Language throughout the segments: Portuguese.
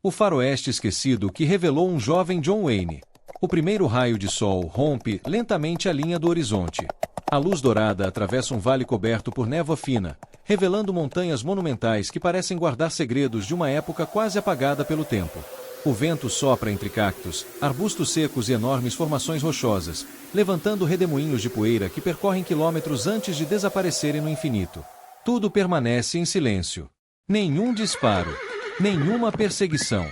O faroeste esquecido que revelou um jovem John Wayne. O primeiro raio de sol rompe lentamente a linha do horizonte. A luz dourada atravessa um vale coberto por névoa fina, revelando montanhas monumentais que parecem guardar segredos de uma época quase apagada pelo tempo. O vento sopra entre cactos, arbustos secos e enormes formações rochosas, levantando redemoinhos de poeira que percorrem quilômetros antes de desaparecerem no infinito. Tudo permanece em silêncio. Nenhum disparo, nenhuma perseguição,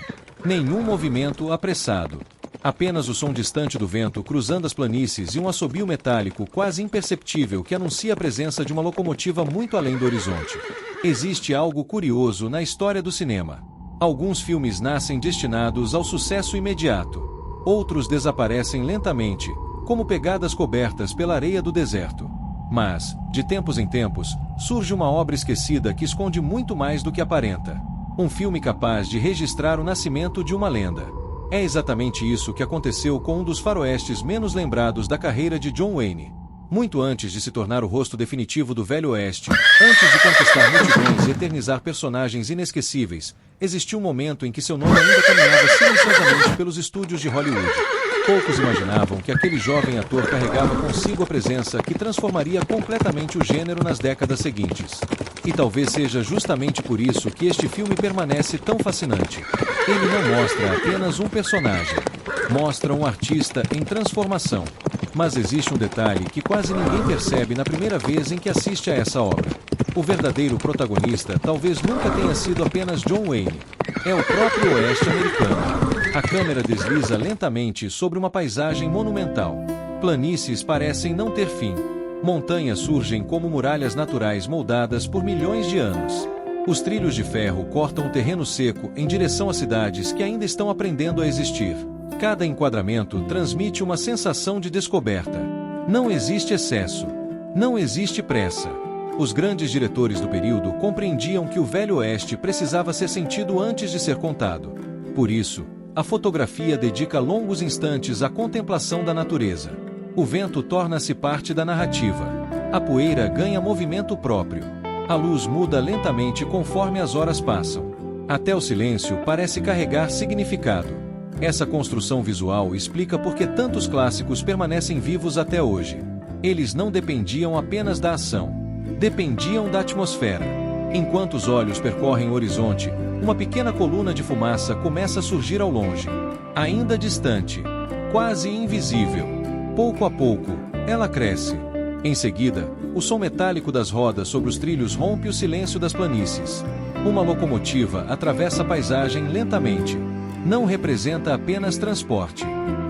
nenhum movimento apressado. Apenas o som distante do vento cruzando as planícies e um assobio metálico quase imperceptível que anuncia a presença de uma locomotiva muito além do horizonte. Existe algo curioso na história do cinema. Alguns filmes nascem destinados ao sucesso imediato. Outros desaparecem lentamente, como pegadas cobertas pela areia do deserto. Mas, de tempos em tempos, surge uma obra esquecida que esconde muito mais do que aparenta. Um filme capaz de registrar o nascimento de uma lenda. É exatamente isso que aconteceu com um dos faroestes menos lembrados da carreira de John Wayne. Muito antes de se tornar o rosto definitivo do Velho Oeste, antes de conquistar multidões e eternizar personagens inesquecíveis, existiu um momento em que seu nome ainda caminhava silenciosamente pelos estúdios de Hollywood. Poucos imaginavam que aquele jovem ator carregava consigo a presença que transformaria completamente o gênero nas décadas seguintes. E talvez seja justamente por isso que este filme permanece tão fascinante. Ele não mostra apenas um personagem. Mostra um artista em transformação. Mas existe um detalhe que quase ninguém percebe na primeira vez em que assiste a essa obra. O verdadeiro protagonista talvez nunca tenha sido apenas John Wayne. É o próprio Oeste americano. A câmera desliza lentamente sobre uma paisagem monumental. Planícies parecem não ter fim. Montanhas surgem como muralhas naturais moldadas por milhões de anos. Os trilhos de ferro cortam o terreno seco em direção a cidades que ainda estão aprendendo a existir. Cada enquadramento transmite uma sensação de descoberta. Não existe excesso. Não existe pressa. Os grandes diretores do período compreendiam que o Velho Oeste precisava ser sentido antes de ser contado. Por isso, a fotografia dedica longos instantes à contemplação da natureza. O vento torna-se parte da narrativa. A poeira ganha movimento próprio. A luz muda lentamente conforme as horas passam. Até o silêncio parece carregar significado. Essa construção visual explica por que tantos clássicos permanecem vivos até hoje. Eles não dependiam apenas da ação. Dependiam da atmosfera. Enquanto os olhos percorrem o horizonte, uma pequena coluna de fumaça começa a surgir ao longe. Ainda distante. Quase invisível. Pouco a pouco, ela cresce. Em seguida, o som metálico das rodas sobre os trilhos rompe o silêncio das planícies. Uma locomotiva atravessa a paisagem lentamente. Não representa apenas transporte.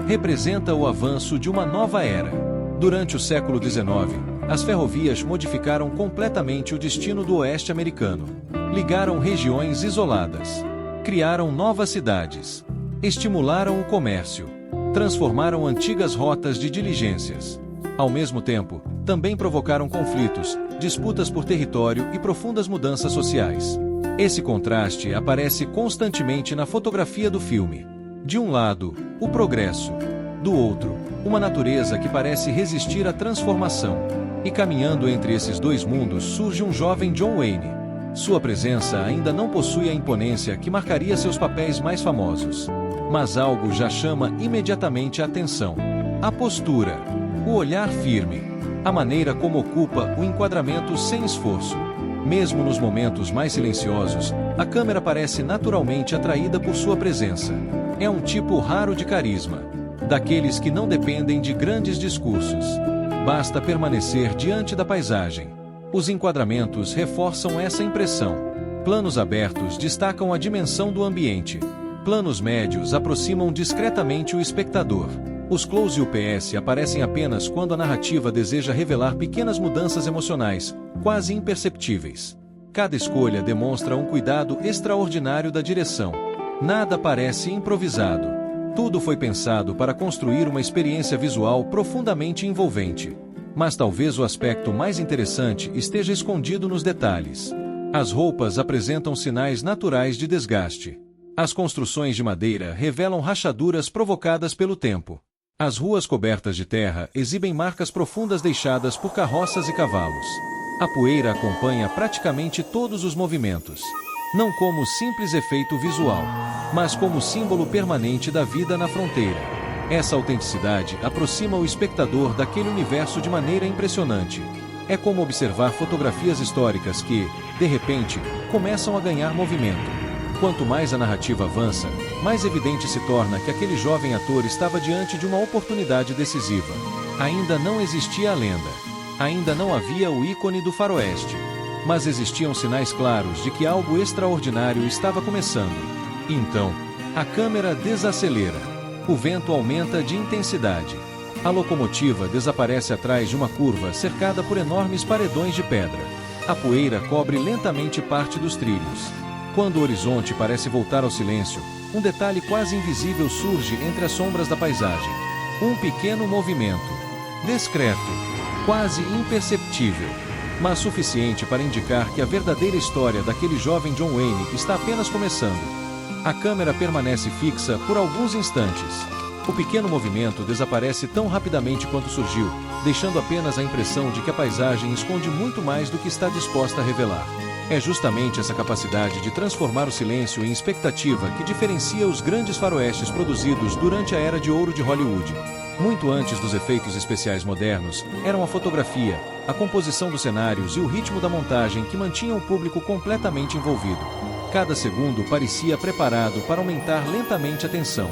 Representa o avanço de uma nova era. Durante o século XIX, as ferrovias modificaram completamente o destino do Oeste americano. Ligaram regiões isoladas. Criaram novas cidades. Estimularam o comércio. Transformaram antigas rotas de diligências. Ao mesmo tempo, também provocaram conflitos, disputas por território e profundas mudanças sociais. Esse contraste aparece constantemente na fotografia do filme. De um lado, o progresso. Do outro, uma natureza que parece resistir à transformação. E caminhando entre esses dois mundos surge um jovem John Wayne. Sua presença ainda não possui a imponência que marcaria seus papéis mais famosos. Mas algo já chama imediatamente a atenção. A postura. O olhar firme. A maneira como ocupa o enquadramento sem esforço. Mesmo nos momentos mais silenciosos, a câmera parece naturalmente atraída por sua presença. É um tipo raro de carisma. Daqueles que não dependem de grandes discursos. Basta permanecer diante da paisagem. Os enquadramentos reforçam essa impressão. Planos abertos destacam a dimensão do ambiente. Planos médios aproximam discretamente o espectador. Os close e o PS aparecem apenas quando a narrativa deseja revelar pequenas mudanças emocionais, quase imperceptíveis. Cada escolha demonstra um cuidado extraordinário da direção. Nada parece improvisado. Tudo foi pensado para construir uma experiência visual profundamente envolvente. Mas talvez o aspecto mais interessante esteja escondido nos detalhes. As roupas apresentam sinais naturais de desgaste. As construções de madeira revelam rachaduras provocadas pelo tempo. As ruas cobertas de terra exibem marcas profundas deixadas por carroças e cavalos. A poeira acompanha praticamente todos os movimentos. não como simples efeito visual, mas como símbolo permanente da vida na fronteira. Essa autenticidade aproxima o espectador daquele universo de maneira impressionante. É como observar fotografias históricas que, de repente, começam a ganhar movimento. Quanto mais a narrativa avança, mais evidente se torna que aquele jovem ator estava diante de uma oportunidade decisiva. Ainda não existia a lenda. Ainda não havia o ícone do faroeste. Mas existiam sinais claros de que algo extraordinário estava começando. Então, a câmera desacelera. O vento aumenta de intensidade. A locomotiva desaparece atrás de uma curva cercada por enormes paredões de pedra. A poeira cobre lentamente parte dos trilhos. Quando o horizonte parece voltar ao silêncio, um detalhe quase invisível surge entre as sombras da paisagem. Um pequeno movimento. Discreto. Quase imperceptível. Mas suficiente para indicar que a verdadeira história daquele jovem John Wayne está apenas começando. A câmera permanece fixa por alguns instantes. O pequeno movimento desaparece tão rapidamente quanto surgiu, deixando apenas a impressão de que a paisagem esconde muito mais do que está disposta a revelar. É justamente essa capacidade de transformar o silêncio em expectativa que diferencia os grandes faroestes produzidos durante a Era de Ouro de Hollywood. Muito antes dos efeitos especiais modernos, eram a fotografia, a composição dos cenários e o ritmo da montagem que mantinham o público completamente envolvido. Cada segundo parecia preparado para aumentar lentamente a tensão.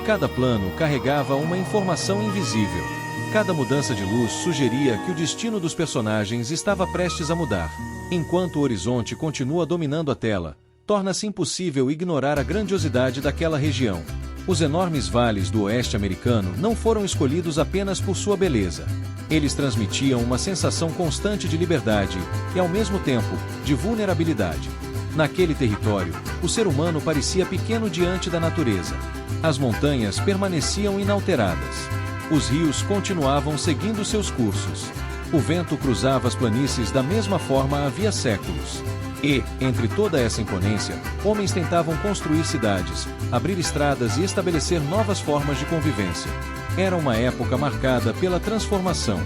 Cada plano carregava uma informação invisível. Cada mudança de luz sugeria que o destino dos personagens estava prestes a mudar. Enquanto o horizonte continua dominando a tela, torna-se impossível ignorar a grandiosidade daquela região. Os enormes vales do oeste americano não foram escolhidos apenas por sua beleza. Eles transmitiam uma sensação constante de liberdade e, ao mesmo tempo, de vulnerabilidade. Naquele território, o ser humano parecia pequeno diante da natureza. As montanhas permaneciam inalteradas. Os rios continuavam seguindo seus cursos. O vento cruzava as planícies da mesma forma havia séculos. E, entre toda essa imponência, homens tentavam construir cidades, abrir estradas e estabelecer novas formas de convivência. Era uma época marcada pela transformação.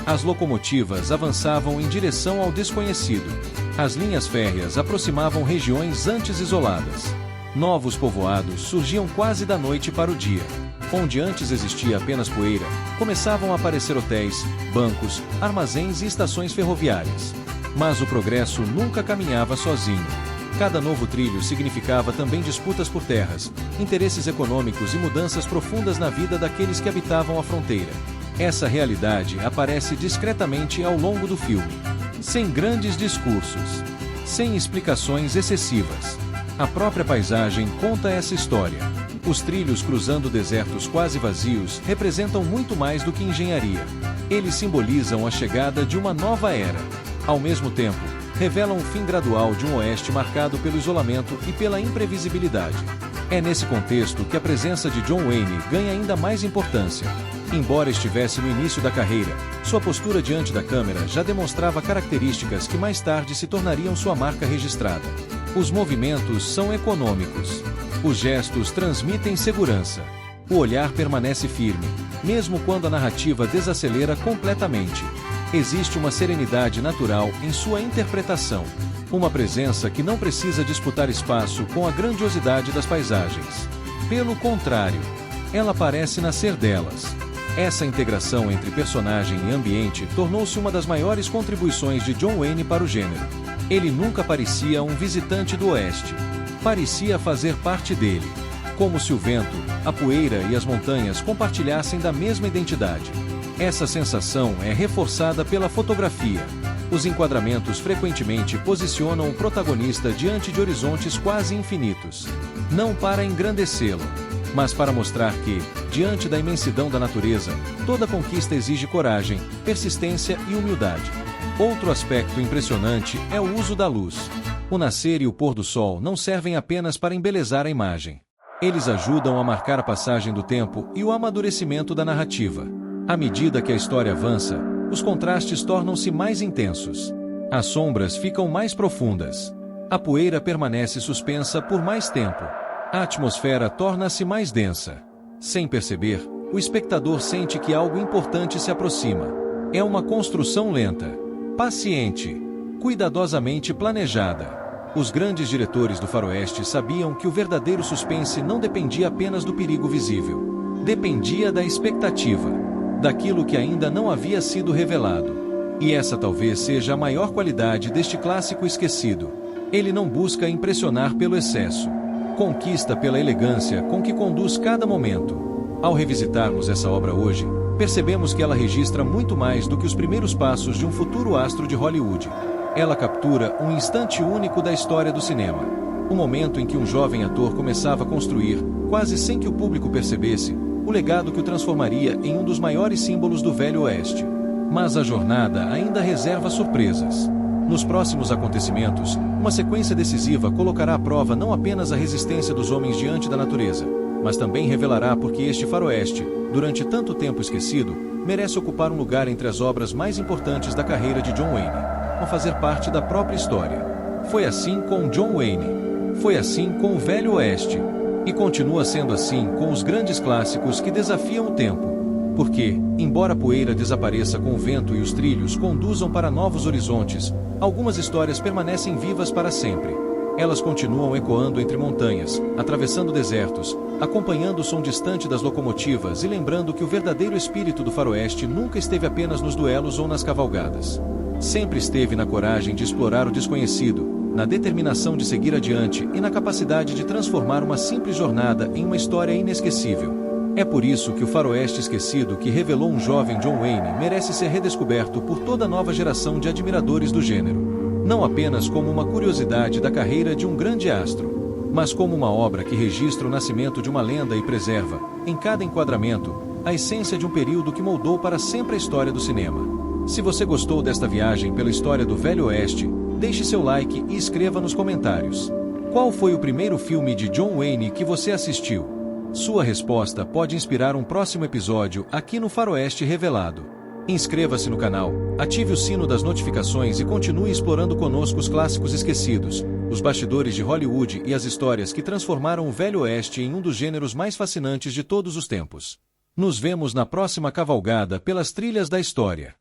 As locomotivas avançavam em direção ao desconhecido. As linhas férreas aproximavam regiões antes isoladas. Novos povoados surgiam quase da noite para o dia. Onde antes existia apenas poeira, começavam a aparecer hotéis, bancos, armazéns e estações ferroviárias. Mas o progresso nunca caminhava sozinho. Cada novo trilho significava também disputas por terras, interesses econômicos e mudanças profundas na vida daqueles que habitavam a fronteira. Essa realidade aparece discretamente ao longo do filme. Sem grandes discursos. Sem explicações excessivas. A própria paisagem conta essa história. Os trilhos cruzando desertos quase vazios representam muito mais do que engenharia. Eles simbolizam a chegada de uma nova era. Ao mesmo tempo, revelam o fim gradual de um oeste marcado pelo isolamento e pela imprevisibilidade. É nesse contexto que a presença de John Wayne ganha ainda mais importância. Embora estivesse no início da carreira, sua postura diante da câmera já demonstrava características que mais tarde se tornariam sua marca registrada. Os movimentos são econômicos. Os gestos transmitem segurança. O olhar permanece firme, mesmo quando a narrativa desacelera completamente. Existe uma serenidade natural em sua interpretação. Uma presença que não precisa disputar espaço com a grandiosidade das paisagens. Pelo contrário, ela parece nascer delas. Essa integração entre personagem e ambiente tornou-se uma das maiores contribuições de John Wayne para o gênero. Ele nunca parecia um visitante do oeste. Parecia fazer parte dele. Como se o vento, a poeira e as montanhas compartilhassem da mesma identidade. Essa sensação é reforçada pela fotografia. Os enquadramentos frequentemente posicionam o protagonista diante de horizontes quase infinitos. Não para engrandecê-lo, mas para mostrar que, diante da imensidão da natureza, toda conquista exige coragem, persistência e humildade. Outro aspecto impressionante é o uso da luz. O nascer e o pôr do sol não servem apenas para embelezar a imagem. Eles ajudam a marcar a passagem do tempo e o amadurecimento da narrativa. À medida que a história avança, os contrastes tornam-se mais intensos. As sombras ficam mais profundas. A poeira permanece suspensa por mais tempo. A atmosfera torna-se mais densa. Sem perceber, o espectador sente que algo importante se aproxima. É uma construção lenta, paciente, cuidadosamente planejada. Os grandes diretores do faroeste sabiam que o verdadeiro suspense não dependia apenas do perigo visível. Dependia da expectativa, daquilo que ainda não havia sido revelado. E essa talvez seja a maior qualidade deste clássico esquecido. Ele não busca impressionar pelo excesso. Conquista pela elegância com que conduz cada momento. Ao revisitarmos essa obra hoje, percebemos que ela registra muito mais do que os primeiros passos de um futuro astro de Hollywood. Ela captura um instante único da história do cinema. O momento em que um jovem ator começava a construir, quase sem que o público percebesse, o legado que o transformaria em um dos maiores símbolos do Velho Oeste. Mas a jornada ainda reserva surpresas. Nos próximos acontecimentos, uma sequência decisiva colocará à prova não apenas a resistência dos homens diante da natureza, mas também revelará por que este faroeste, durante tanto tempo esquecido, merece ocupar um lugar entre as obras mais importantes da carreira de John Wayne, a fazer parte da própria história. Foi assim com John Wayne. Foi assim com o Velho Oeste. E continua sendo assim com os grandes clássicos que desafiam o tempo. Porque, embora a poeira desapareça com o vento e os trilhos conduzam para novos horizontes, algumas histórias permanecem vivas para sempre. Elas continuam ecoando entre montanhas, atravessando desertos, acompanhando o som distante das locomotivas e lembrando que o verdadeiro espírito do faroeste nunca esteve apenas nos duelos ou nas cavalgadas. Sempre esteve na coragem de explorar o desconhecido, na determinação de seguir adiante e na capacidade de transformar uma simples jornada em uma história inesquecível. É por isso que o faroeste esquecido que revelou um jovem John Wayne merece ser redescoberto por toda a nova geração de admiradores do gênero. Não apenas como uma curiosidade da carreira de um grande astro, mas como uma obra que registra o nascimento de uma lenda e preserva, em cada enquadramento, a essência de um período que moldou para sempre a história do cinema. Se você gostou desta viagem pela história do Velho Oeste, deixe seu like e escreva nos comentários. Qual foi o primeiro filme de John Wayne que você assistiu? Sua resposta pode inspirar um próximo episódio aqui no Faroeste Revelado. Inscreva-se no canal, ative o sino das notificações e continue explorando conosco os clássicos esquecidos, os bastidores de Hollywood e as histórias que transformaram o Velho Oeste em um dos gêneros mais fascinantes de todos os tempos. Nos vemos na próxima cavalgada pelas trilhas da história.